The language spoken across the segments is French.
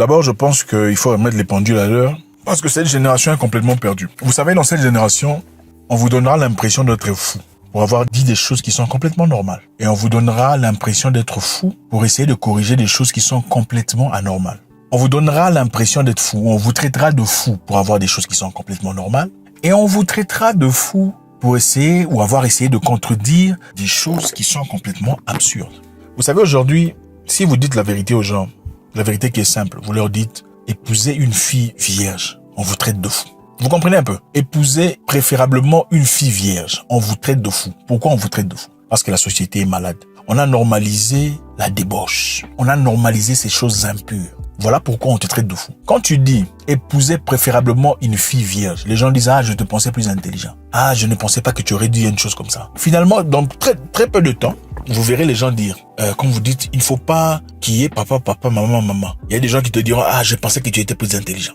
D'abord, je pense qu'il faut remettre les pendules à l'heure parce que cette génération est complètement perdue. Vous savez, dans cette génération, on vous donnera l'impression d'être fou pour avoir dit des choses qui sont complètement normales. Et on vous donnera l'impression d'être fou pour essayer de corriger des choses qui sont complètement anormales. On vous donnera l'impression d'être fou, on vous traitera de fou pour avoir des choses qui sont complètement normales. Et on vous traitera de fou pour essayer ou avoir essayé de contredire des choses qui sont complètement absurdes. Vous savez, aujourd'hui, si vous dites la vérité aux gens, la vérité qui est simple, vous leur dites « épousez une fille vierge », on vous traite de fou. Vous comprenez un peu? Épousez préférablement une fille vierge, on vous traite de fou. Pourquoi on vous traite de fou? Parce que la société est malade. On a normalisé la débauche. On a normalisé ces choses impures. Voilà pourquoi on te traite de fou. Quand tu dis « épousez préférablement une fille vierge », les gens disent « ah, je te pensais plus intelligent. Ah, je ne pensais pas que tu aurais dit une chose comme ça. » Finalement, dans très peu de temps, vous verrez les gens dire, quand vous dites « il ne faut pas qu'il y ait papa, maman ». Il y a des gens qui te diront « ah, je pensais que tu étais plus intelligent. »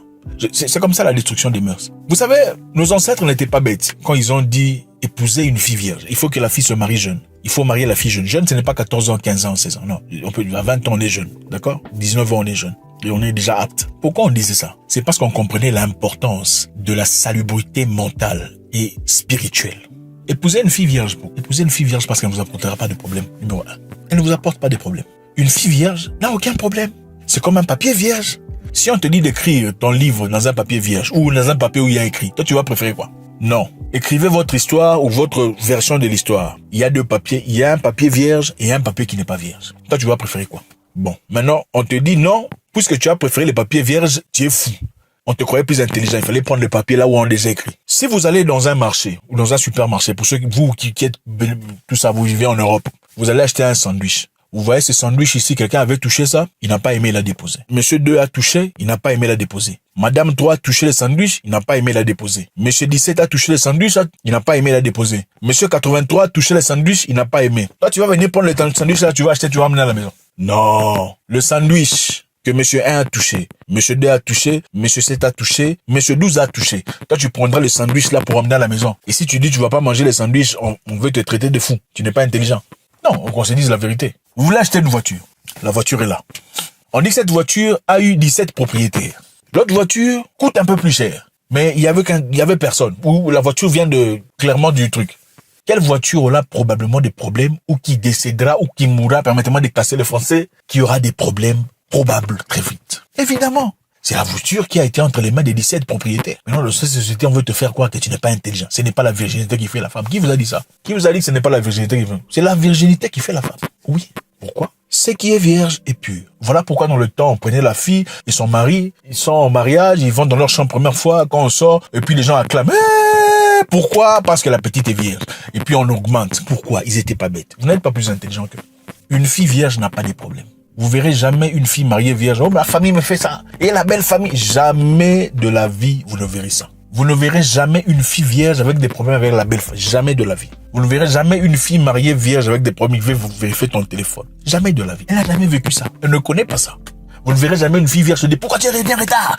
C'est comme ça la destruction des mœurs. Vous savez, nos ancêtres n'étaient pas bêtes quand ils ont dit « épouser une fille vierge ». Il faut que la fille se marie jeune. Il faut marier la fille jeune. Jeune, ce n'est pas 14 ans, 15 ans, 16 ans. Non, à 20 ans, on est jeune. D'accord? 19 ans, on est jeune. Et on est déjà apte. Pourquoi on disait ça? C'est parce qu'on comprenait l'importance de la salubrité mentale et spirituelle. Épouser une fille vierge. Épouser une fille vierge parce qu'elle ne vous apportera pas de problème. Numéro 1. Elle ne vous apporte pas de problème. Une fille vierge n'a aucun problème. C'est comme un papier vierge. Si on te dit d'écrire ton livre dans un papier vierge ou dans un papier où il y a écrit, toi tu vas préférer quoi? Non. Écrivez votre histoire ou votre version de l'histoire. Il y a deux papiers. Il y a un papier vierge et un papier qui n'est pas vierge. Toi tu vas préférer quoi? Bon. Maintenant, on te dit non, puisque tu as préféré les papiers vierges, tu es fou. On te croyait plus intelligent. Il fallait prendre les papiers là où on les a écrits. Si vous allez dans un marché ou dans un supermarché, pour ceux vous qui êtes tout ça, vous vivez en Europe, vous allez acheter un sandwich. Vous voyez ce sandwich ici, quelqu'un avait touché ça, il n'a pas aimé la déposer. Monsieur 2 a touché, il n'a pas aimé la déposer. Madame 3 a touché le sandwich, il n'a pas aimé la déposer. Monsieur 17 a touché le sandwich, il n'a pas aimé la déposer. Monsieur 83 a touché le sandwich, il n'a pas aimé. Toi, tu vas venir prendre le sandwich là, tu vas acheter, tu vas amener à la maison. Non. Le sandwich que monsieur 1 a touché, monsieur 2 a touché, monsieur 7 a touché, monsieur 12 a touché. Toi, tu prendras le sandwich là pour amener à la maison. Et si tu dis tu vas pas manger les sandwichs, on veut te traiter de fou. Tu n'es pas intelligent. Non, on se dise la vérité. Vous voulez acheter une voiture. La voiture est là. On dit que cette voiture a eu 17 propriétaires. L'autre voiture coûte un peu plus cher. Mais il y avait personne. Ou la voiture vient clairement du truc. Quelle voiture aura probablement des problèmes ou qui décédera ou qui mourra, permettez-moi de casser le français, qui aura des problèmes probables très vite? Évidemment. C'est la voiture qui a été entre les mains des 17 propriétaires. Maintenant, dans cette société, on veut te faire croire que tu n'es pas intelligent. Ce n'est pas la virginité qui fait la femme. Qui vous a dit ça? Qui vous a dit que ce n'est pas la virginité qui fait? C'est la virginité qui fait la femme. Oui. Pourquoi? Ce qui est vierge est pur. Voilà pourquoi dans le temps, on prenait la fille et son mari, ils sont en mariage, ils vont dans leur chambre première fois, quand on sort, et puis les gens acclament. Pourquoi? Parce que la petite est vierge. Et puis on augmente. Pourquoi? Ils étaient pas bêtes. Vous n'êtes pas plus intelligent qu'eux. Une fille vierge n'a pas de problème. Vous verrez jamais une fille mariée vierge. Oh, ma famille me fait ça. Et la belle famille. Jamais de la vie, vous ne verrez ça. Vous ne verrez jamais une fille vierge avec des problèmes avec la belle famille. Jamais de la vie. Vous ne verrez jamais une fille mariée vierge avec des problèmes. Vous vérifiez ton téléphone. Jamais de la vie. Elle n'a jamais vécu ça. Elle ne connaît pas ça. Vous ne verrez jamais une fille vierge se dire pourquoi tu es bien en retard.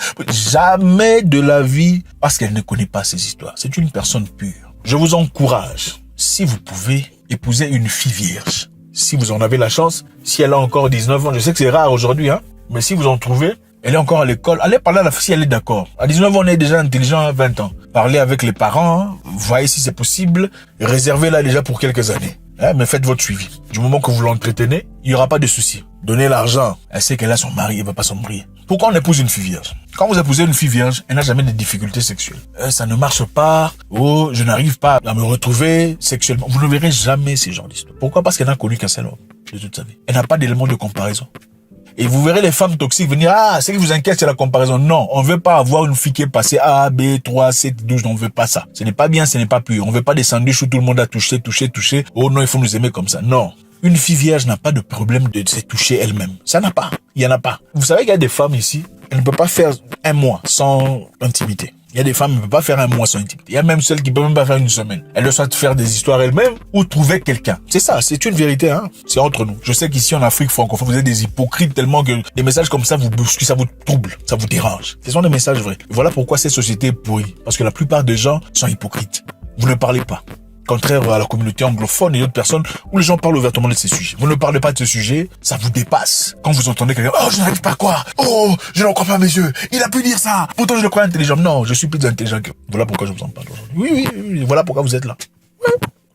Jamais de la vie parce qu'elle ne connaît pas ces histoires. C'est une personne pure. Je vous encourage, si vous pouvez, épouser une fille vierge. Si vous en avez la chance, si elle a encore 19 ans, je sais que c'est rare aujourd'hui, mais si vous en trouvez, elle est encore à l'école, allez parler à la fille si elle est d'accord. À 19 ans, on est déjà intelligent à 20 ans. Parlez avec les parents, voyez si c'est possible, réservez-la déjà pour quelques années. Mais faites votre suivi. Du moment que vous l'entretenez, il n'y aura pas de souci. Donnez l'argent. Elle sait qu'elle a son mari, elle va pas s'embrouiller. Pourquoi on épouse une fille vierge? Quand vous épousez une fille vierge, elle n'a jamais de difficultés sexuelles. Ça ne marche pas. Oh, je n'arrive pas à me retrouver sexuellement. Vous ne verrez jamais ces genres d'histoires. Pourquoi? Parce qu'elle n'a connu qu'un seul homme de toute sa vie. Elle n'a pas d'élément de comparaison. Et vous verrez les femmes toxiques venir, ce qui vous inquiète, c'est la comparaison. Non, on veut pas avoir une fille qui est passée A, B, 3, 7, 12, on veut pas ça. Ce n'est pas bien, ce n'est pas pur. On veut pas des sandwichs où tout le monde a touché. Oh non, il faut nous aimer comme ça. Non. Une fille vierge n'a pas de problème de se toucher elle-même. Ça n'a pas. Il y en a pas. Vous savez qu'il y a des femmes ici, elles ne peuvent pas faire un mois sans intimité. Il y a des femmes qui ne peuvent pas faire un mois sans intimité. Il y a même celles qui ne peuvent même pas faire une semaine. Elles doivent soit faire des histoires elles-mêmes ou trouver quelqu'un. C'est ça, c'est une vérité, C'est entre nous. Je sais qu'ici en Afrique francophone, vous êtes des hypocrites tellement que des messages comme ça vous bousculent, ça vous trouble, ça vous dérange. Ce sont des messages vrais. Voilà pourquoi cette société est pourrie. Parce que la plupart des gens sont hypocrites. Vous ne parlez pas. contraire à la communauté anglophone et d'autres personnes où les gens parlent ouvertement de ces sujets. Vous ne parlez pas de ce sujet, ça vous dépasse. Quand vous entendez quelqu'un, oh, je n'arrive pas à croire, oh, je n'en crois pas à mes yeux, il a pu dire ça, pourtant je le crois intelligent. Non, je suis plus intelligent que... Voilà pourquoi je vous en parle aujourd'hui. Oui, voilà pourquoi vous êtes là.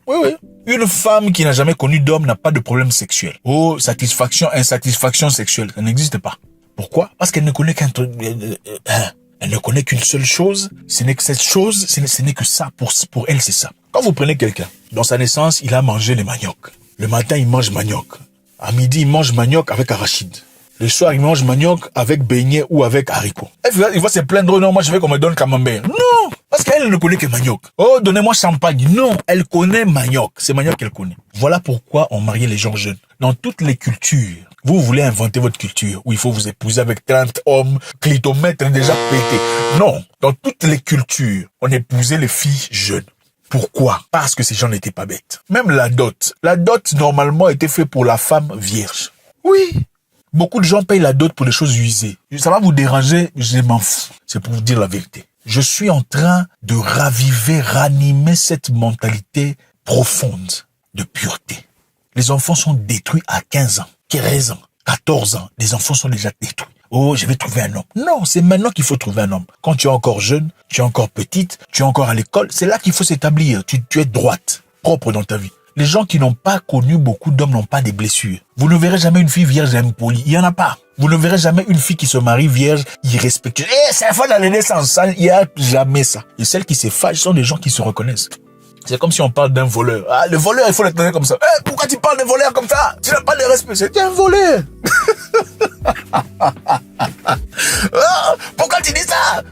Oui. Une femme qui n'a jamais connu d'homme n'a pas de problème sexuel. Oh, satisfaction, insatisfaction sexuelle, ça n'existe pas. Pourquoi? Parce qu'elle ne connaît qu'un truc... Elle ne connaît qu'une seule chose, ce n'est que cette chose, ce n'est que ça, pour elle c'est ça. Quand vous prenez quelqu'un, dans sa naissance, il a mangé des maniocs. Le matin, il mange manioc. À midi, il mange manioc avec arachide. Le soir, il mange manioc avec beignet ou avec haricot. Il va se plaindre, non, moi je veux qu'on me donne camembert. Non, parce qu'elle ne connaît que manioc. Oh, donnez-moi champagne. Non, elle connaît manioc. C'est manioc qu'elle connaît. Voilà pourquoi on mariait les gens jeunes. Dans toutes les cultures, vous voulez inventer votre culture où il faut vous épouser avec 30 hommes, clitomètre déjà pété. Non, dans toutes les cultures, on épousait les filles jeunes. Pourquoi? Parce que ces gens n'étaient pas bêtes. Même la dot. La dot, normalement, était faite pour la femme vierge. Oui. Beaucoup de gens payent la dot pour des choses usées. Ça va vous déranger, je m'en fous. C'est pour vous dire la vérité. Je suis en train de raviver, ranimer cette mentalité profonde de pureté. Les enfants sont détruits à 15 ans, 13 ans, 14 ans. Les enfants sont déjà détruits. Oh, je vais trouver un homme. Non, c'est maintenant qu'il faut trouver un homme. Quand tu es encore jeune, tu es encore petite, tu es encore à l'école, c'est là qu'il faut s'établir. Tu es droite, propre dans ta vie. Les gens qui n'ont pas connu beaucoup d'hommes n'ont pas des blessures. Vous ne verrez jamais une fille vierge impolie. Il n'y en a pas. Vous ne verrez jamais une fille qui se marie vierge, irrespectueuse. C'est la fois dans les naissances. Il n'y a jamais ça. Et celles qui se fâchent sont des gens qui se reconnaissent. C'est comme si on parle d'un voleur. Ah, le voleur, il faut le tenir comme ça. Pourquoi tu parles d'un voleur comme ça? Tu n'as pas de respect. C'est un voleur. Pourquoi tu dis ça?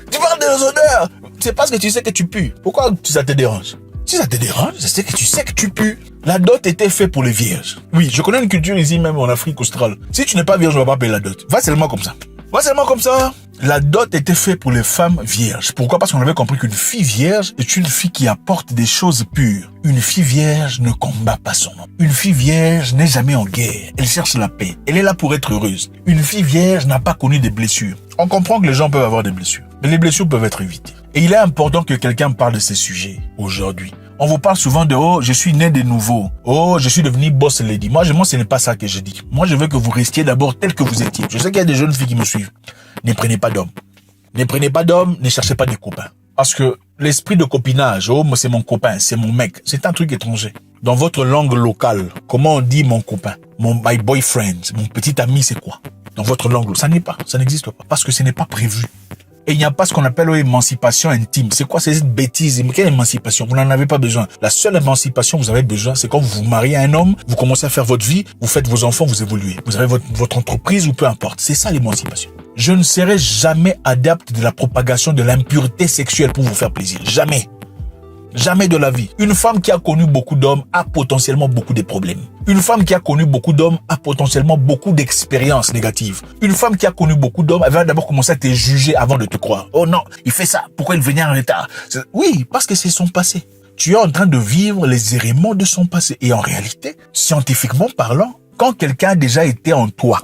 Tu parles de l'odeur. C'est parce que tu sais que tu pues. Pourquoi ça te dérange? Si ça te dérange, c'est que tu sais que tu pues. La dot était faite pour les vierges. Oui, je connais une culture ici même en Afrique australe. Si tu n'es pas vierge, on va pas payer la dot. Va seulement comme ça. Va seulement comme ça. La dot était faite pour les femmes vierges. Pourquoi? Parce qu'on avait compris qu'une fille vierge est une fille qui apporte des choses pures. Une fille vierge ne combat pas son homme. Une fille vierge n'est jamais en guerre. Elle cherche la paix. Elle est là pour être heureuse. Une fille vierge n'a pas connu des blessures. On comprend que les gens peuvent avoir des blessures. Mais les blessures peuvent être évitées. Et il est important que quelqu'un parle de ces sujets aujourd'hui. On vous parle souvent de « Oh, je suis né de nouveau. Oh, je suis devenu boss lady. » Moi, ce n'est pas ça que je dis. Moi, je veux que vous restiez d'abord tel que vous étiez. Je sais qu'il y a des jeunes filles qui me suivent. Ne prenez pas d'hommes. Ne prenez pas d'hommes, ne cherchez pas des copains. Parce que l'esprit de copinage, oh, c'est mon copain, c'est mon mec, c'est un truc étranger. Dans votre langue locale, comment on dit mon copain? My boyfriend, mon petit ami, c'est quoi? Dans votre langue, ça n'est pas, ça n'existe pas. Parce que ce n'est pas prévu. Et il n'y a pas ce qu'on appelle émancipation intime. C'est quoi cette bêtise? Quelle émancipation? Vous n'en avez pas besoin. La seule émancipation que vous avez besoin, c'est quand vous vous mariez à un homme, vous commencez à faire votre vie, vous faites vos enfants, vous évoluez. Vous avez votre entreprise ou peu importe. C'est ça l'émancipation. Je ne serai jamais adepte de la propagation de l'impureté sexuelle pour vous faire plaisir. Jamais. Jamais de la vie. Une femme qui a connu beaucoup d'hommes a potentiellement beaucoup de problèmes. Une femme qui a connu beaucoup d'hommes a potentiellement beaucoup d'expériences négatives. Une femme qui a connu beaucoup d'hommes, elle va d'abord commencer à te juger avant de te croire. Oh non, il fait ça. Pourquoi il venait en retard? Oui, parce que c'est son passé. Tu es en train de vivre les éléments de son passé. Et en réalité, scientifiquement parlant, quand quelqu'un a déjà été en toi,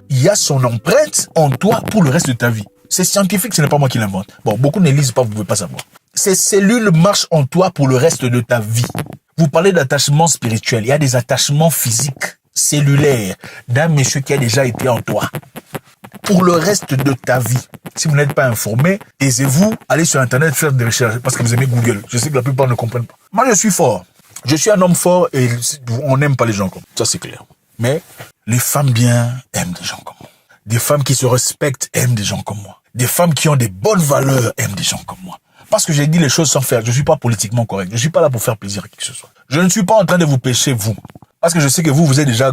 il y a son empreinte en toi pour le reste de ta vie. C'est scientifique, ce n'est pas moi qui l'invente. Bon, beaucoup ne lisent pas, vous ne pouvez pas savoir. Ces cellules marchent en toi pour le reste de ta vie. Vous parlez d'attachement spirituel. Il y a des attachements physiques, cellulaires, d'un monsieur qui a déjà été en toi. Pour le reste de ta vie. Si vous n'êtes pas informé, taisez-vous, allez sur Internet faire des recherches parce que vous aimez Google. Je sais que la plupart ne comprennent pas. Moi, je suis fort. Je suis un homme fort et on n'aime pas les gens comme ça, c'est clair. Mais les femmes bien aiment des gens comme moi. Des femmes qui se respectent aiment des gens comme moi. Des femmes qui ont des bonnes valeurs aiment des gens comme moi. Parce que j'ai dit les choses sans faire. Je ne suis pas politiquement correct. Je ne suis pas là pour faire plaisir à qui que ce soit. Je ne suis pas en train de vous pêcher, vous. Parce que je sais que vous êtes déjà...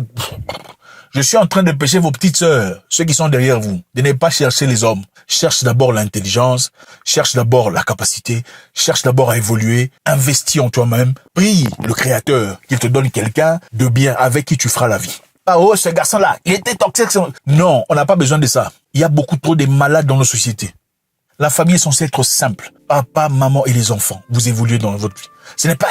Je suis en train de pêcher vos petites sœurs, ceux qui sont derrière vous. De ne pas chercher les hommes. Cherche d'abord l'intelligence, cherche d'abord la capacité, cherche d'abord à évoluer, investis en toi-même, prie le Créateur qu'il te donne quelqu'un de bien avec qui tu feras la vie. Ah oh, ce garçon-là, il était toxique. Non, on n'a pas besoin de ça. Il y a beaucoup trop de malades dans nos sociétés. La famille est censée être simple. Papa, maman et les enfants. Vous évoluez dans votre vie. Ce n'est pas,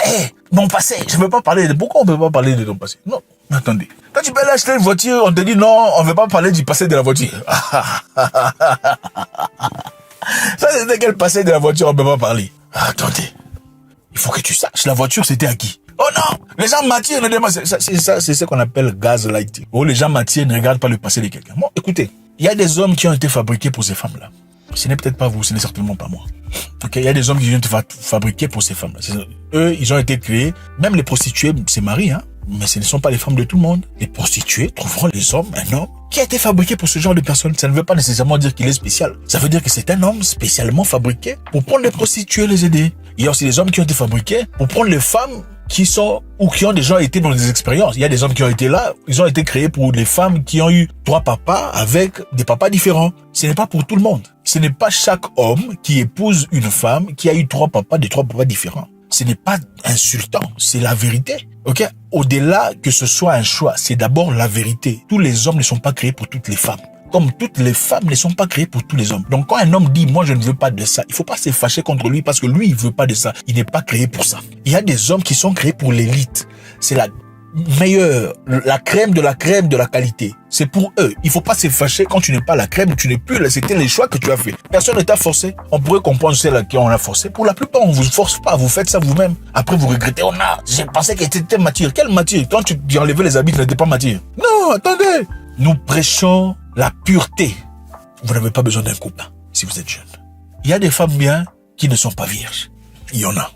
mon passé. Je ne veux pas parler de... Pourquoi on ne peut pas parler de ton passé? Non, mais attendez. Quand tu peux acheter une voiture, on te dit non, on ne veut pas parler du passé de la voiture. Ça, c'est de quel passé de la voiture on ne peut pas parler? Attendez. Il faut que tu saches, la voiture, c'était à qui? Oh non, les gens m'attirent, c'est ce qu'on appelle gaslighting. Oh, les gens m'attirent, ne regardent pas le passé de quelqu'un. Bon, écoutez, il y a des hommes qui ont été fabriqués pour ces femmes-là. Ce n'est peut-être pas vous, ce n'est certainement pas moi. Ok, il y a des hommes qui viennent te fabriquer pour ces femmes-là. Eux, ils ont été créés. Même les prostituées, c'est Marie, hein. Mais ce ne sont pas les femmes de tout le monde. Les prostituées trouveront les hommes, un homme qui a été fabriqué pour ce genre de personnes. Ça ne veut pas nécessairement dire qu'il est spécial. Ça veut dire que c'est un homme spécialement fabriqué pour prendre les prostituées, les aider. Il y a aussi des hommes qui ont été fabriqués pour prendre les femmes qui sont ou qui ont déjà été dans des expériences. Il y a des hommes qui ont été là, ils ont été créés pour les femmes qui ont eu 3 papas avec des papas différents. Ce n'est pas pour tout le monde. Ce n'est pas chaque homme qui épouse une femme qui a eu 3 papas, des 3 papas différents. Ce n'est pas insultant, c'est la vérité. Ok? Au-delà que ce soit un choix, c'est d'abord la vérité. Tous les hommes ne sont pas créés pour toutes les femmes. Comme toutes les femmes ne sont pas créées pour tous les hommes. Donc quand un homme dit « moi je ne veux pas de ça », il faut pas se fâcher contre lui parce que lui il veut pas de ça. Il n'est pas créé pour ça. Il y a des hommes qui sont créés pour l'élite. C'est la meilleure, la crème de la qualité. C'est pour eux. Il faut pas se fâcher quand tu n'es pas la crème, tu n'es plus là. C'était les choix que tu as fait. Personne ne t'a forcé. On pourrait comprendre celle à qui on a forcé. Pour la plupart, on vous force pas. Vous faites ça vous-même. Après, vous regrettez. Oh non, j'ai pensé qu'elle était mature. Quelle mature? Quand tu enlevais les habits, tu n'étais pas mature. Non, attendez. Nous prêchons la pureté. Vous n'avez pas besoin d'un copain si vous êtes jeune. Il y a des femmes bien qui ne sont pas vierges. Il y en a.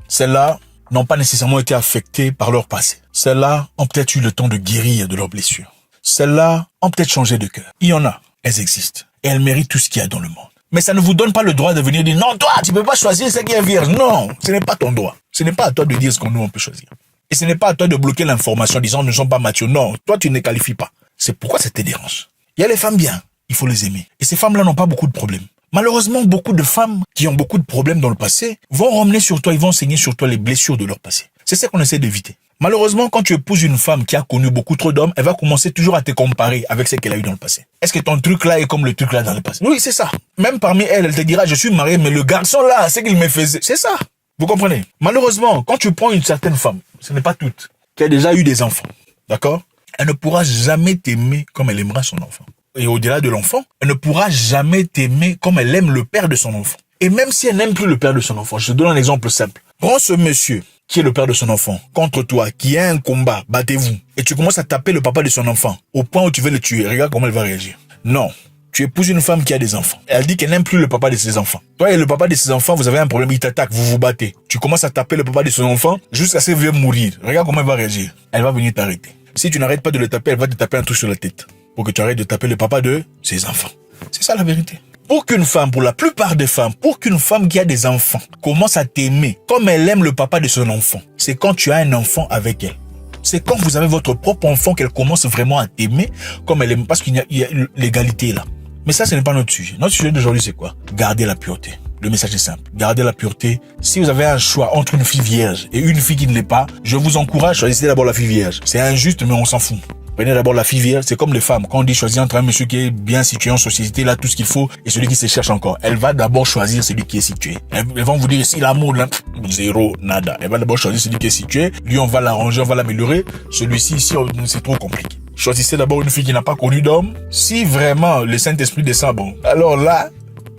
Celles-là n'ont pas nécessairement été affectées par leur passé. Celles-là ont peut-être eu le temps de guérir de leurs blessures. Celles-là ont peut-être changé de cœur. Il y en a. Elles existent. Et elles méritent tout ce qu'il y a dans le monde. Mais ça ne vous donne pas le droit de venir dire « Non, toi, tu ne peux pas choisir ce qui est vierge. » Non, ce n'est pas ton droit. Ce n'est pas à toi de dire ce qu'on nous on peut choisir. Et ce n'est pas à toi de bloquer l'information en disant « Nous ne sommes pas matures. » Non, toi, tu ne qualifies pas. C'est pourquoi ça te dérange. Il y a les femmes bien. Il faut les aimer. Et ces femmes-là n'ont pas beaucoup de problèmes. Malheureusement, beaucoup de femmes qui ont beaucoup de problèmes dans le passé vont ramener sur toi, ils vont enseigner sur toi les blessures de leur passé. C'est ça qu'on essaie d'éviter. Malheureusement, quand tu épouses une femme qui a connu beaucoup trop d'hommes, elle va commencer toujours à te comparer avec ce qu'elle a eu dans le passé. Est-ce que ton truc là est comme le truc là dans le passé? Oui, c'est ça. Même parmi elles, elle te dira, je suis mariée, mais le garçon là, c'est qu'il me faisait. C'est ça. Vous comprenez? Malheureusement, quand tu prends une certaine femme, ce n'est pas toute, qui a déjà eu des enfants, d'accord? Elle ne pourra jamais t'aimer comme elle aimera son enfant. Et au-delà de l'enfant, elle ne pourra jamais t'aimer comme elle aime le père de son enfant. Et même si elle n'aime plus le père de son enfant, je te donne un exemple simple. Prends ce monsieur qui est le père de son enfant contre toi, qui a un combat, battez-vous, et tu commences à taper le papa de son enfant au point où tu veux le tuer. Regarde comment elle va réagir. Non. Tu épouses une femme qui a des enfants. Elle dit qu'elle n'aime plus le papa de ses enfants. Toi et le papa de ses enfants, vous avez un problème, il t'attaque, vous vous battez. Tu commences à taper le papa de son enfant jusqu'à ce qu'il veuille mourir. Regarde comment elle va réagir. Elle va venir t'arrêter. Si tu n'arrêtes pas de le taper, elle va te taper un truc sur la tête. Pour que tu arrêtes de taper le papa de ses enfants. C'est ça la vérité. Pour qu'une femme, pour la plupart des femmes, pour qu'une femme qui a des enfants commence à t'aimer comme elle aime le papa de son enfant, c'est quand tu as un enfant avec elle. C'est quand vous avez votre propre enfant qu'elle commence vraiment à t'aimer comme elle aime, parce qu'il y a l'égalité là. Mais ça, ce n'est pas notre sujet. Notre sujet d'aujourd'hui, c'est quoi? Garder la pureté. Le message est simple. Gardez la pureté. Si vous avez un choix entre une fille vierge et une fille qui ne l'est pas, je vous encourage, choisissez d'abord la fille vierge. C'est injuste, mais on s'en fout. Prenez d'abord la fille vierge. C'est comme les femmes. Quand on dit choisir entre un monsieur qui est bien situé en société, là, tout ce qu'il faut, et celui qui se cherche encore. Elle va d'abord choisir celui qui est situé. Elles vont vous dire, si l'amour, là, zéro, nada. Elle va d'abord choisir celui qui est situé. Lui, on va l'arranger, on va l'améliorer. Celui-ci, ici, c'est trop compliqué. Choisissez d'abord une fille qui n'a pas connu d'homme. Si vraiment le Saint-Esprit descend, bon, alors là,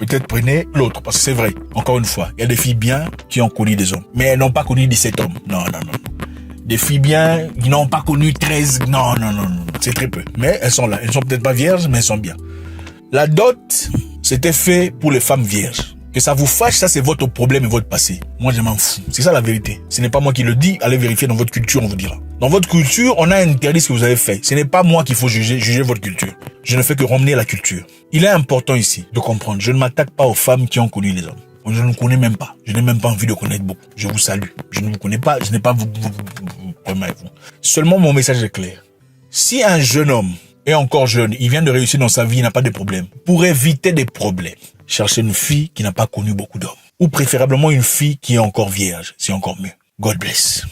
peut-être prenez l'autre, parce que c'est vrai. Encore une fois, il y a des filles bien qui ont connu des hommes. Mais elles n'ont pas connu 17 hommes. Non. Des filles bien qui n'ont pas connu 13. Non. C'est très peu. Mais elles sont là. Elles ne sont peut-être pas vierges, mais elles sont bien. La dot, c'était fait pour les femmes vierges. Que ça vous fâche, ça c'est votre problème et votre passé. Moi, je m'en fous. C'est ça la vérité. Ce n'est pas moi qui le dis. Allez vérifier dans votre culture, on vous dira. Dans votre culture, on a interdit ce que vous avez fait. Ce n'est pas moi qu'il faut juger votre culture. Je ne fais que ramener la culture. Il est important ici de comprendre. Je ne m'attaque pas aux femmes qui ont connu les hommes. Je ne vous connais même pas. Je n'ai même pas envie de connaître beaucoup. Je vous salue. Je ne vous connais pas. Je n'ai pas vous problème avec vous. Seulement mon message est clair. Si un jeune homme est encore jeune, il vient de réussir dans sa vie, il n'a pas de problème. Pour éviter des problèmes, cherchez une fille qui n'a pas connu beaucoup d'hommes. Ou préférablement une fille qui est encore vierge. C'est encore mieux. God bless.